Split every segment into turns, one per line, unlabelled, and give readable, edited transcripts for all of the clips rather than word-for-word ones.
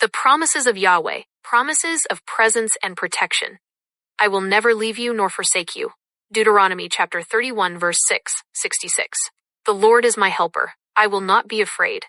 The promises of Yahweh, promises of presence and protection. I will never leave you nor forsake you. Deuteronomy chapter 31 verse 6, 66. The Lord is my helper. I will not be afraid.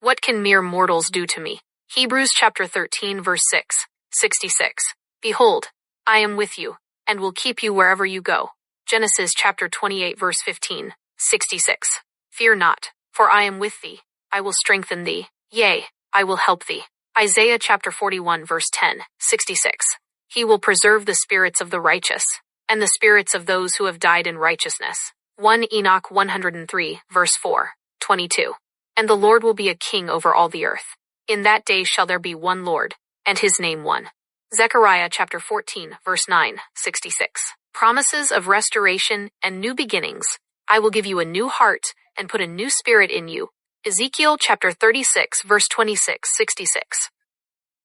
What can mere mortals do to me? Hebrews chapter 13 verse 6, 66. Behold, I am with you, and will keep you wherever you go. Genesis chapter 28 verse 15, 66. Fear not, for I am with thee. I will strengthen thee. Yea, I will help thee. Isaiah chapter 41 verse 10, 66. He will preserve the spirits of the righteous, and the spirits of those who have died in righteousness. 1 Enoch 103 verse 4, 22. And the Lord will be a king over all the earth. In that day shall there be one Lord, and his name one. Zechariah chapter 14 verse 9, 66. Promises of restoration and new beginnings. I will give you a new heart and put a new spirit in you. Ezekiel chapter 36 verse 26, 66.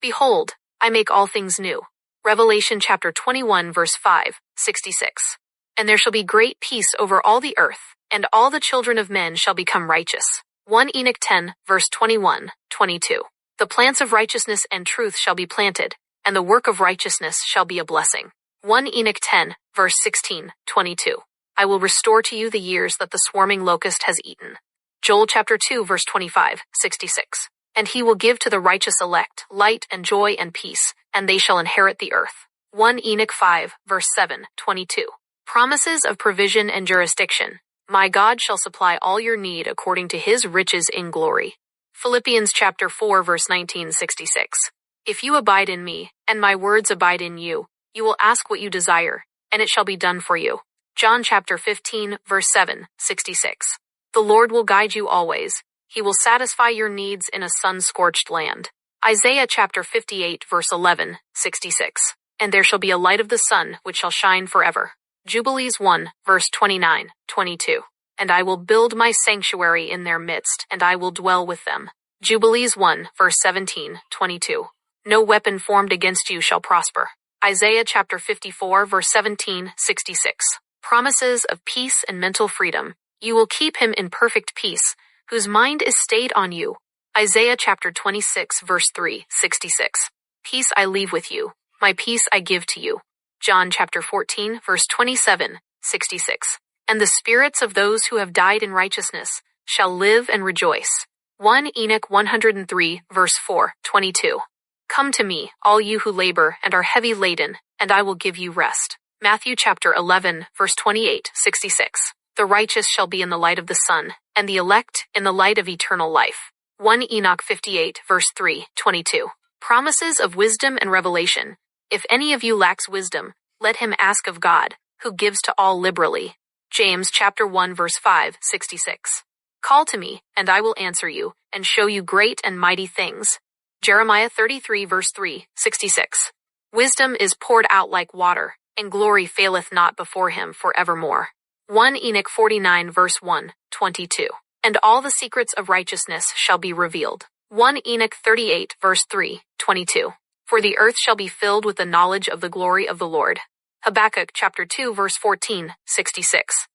Behold, I make all things new. Revelation chapter 21 verse 5, 66. And there shall be great peace over all the earth, and all the children of men shall become righteous. 1 Enoch 10 verse 21, 22. The plants of righteousness and truth shall be planted, and the work of righteousness shall be a blessing. 1 Enoch 10 verse 16, 22. I will restore to you the years that the swarming locust has eaten. Joel chapter 2 verse 25, 66. And he will give to the righteous elect light and joy and peace, and they shall inherit the earth. 1 Enoch 5 verse 7, 22. Promises of provision and jurisdiction. My God shall supply all your need according to his riches in glory. Philippians chapter 4 verse 19, 66. If you abide in me, and my words abide in you, you will ask what you desire, and it shall be done for you. John chapter 15 verse 7, 66. The Lord will guide you always. He will satisfy your needs in a sun-scorched land. Isaiah chapter 58 verse 11, 66. And there shall be a light of the sun which shall shine forever. Jubilees 1 verse 29, 22. And I will build my sanctuary in their midst, and I will dwell with them. Jubilees 1 verse 17, 22. No weapon formed against you shall prosper. Isaiah chapter 54 verse 17, 66. Promises of peace and mental freedom. You will keep him in perfect peace, whose mind is stayed on you. Isaiah chapter 26 verse 3, 66. Peace I leave with you, my peace I give to you. John chapter 14 verse 27, 66. And the spirits of those who have died in righteousness shall live and rejoice. 1 Enoch 103 verse 4, 22. Come to me, all you who labor and are heavy laden, and I will give you rest. Matthew chapter 11 verse 28, 66. The righteous shall be in the light of the sun, and the elect in the light of eternal life. 1 Enoch 58 verse 3, 22. Promises of wisdom and revelation. If any of you lacks wisdom, let him ask of God, who gives to all liberally. James chapter 1 verse 5, 66. Call to me, and I will answer you, and show you great and mighty things. Jeremiah 33 verse 3, 66. Wisdom is poured out like water, and glory faileth not before him forevermore. 1 Enoch 49 verse 1, 22. And all the secrets of righteousness shall be revealed. 1 Enoch 38 verse 3, 22. For the earth shall be filled with the knowledge of the glory of the Lord. Habakkuk chapter 2 verse 14, 66.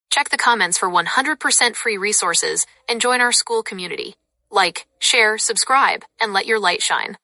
Check the comments for 100% free resources and join our school community. Like, share, subscribe, and let your light shine.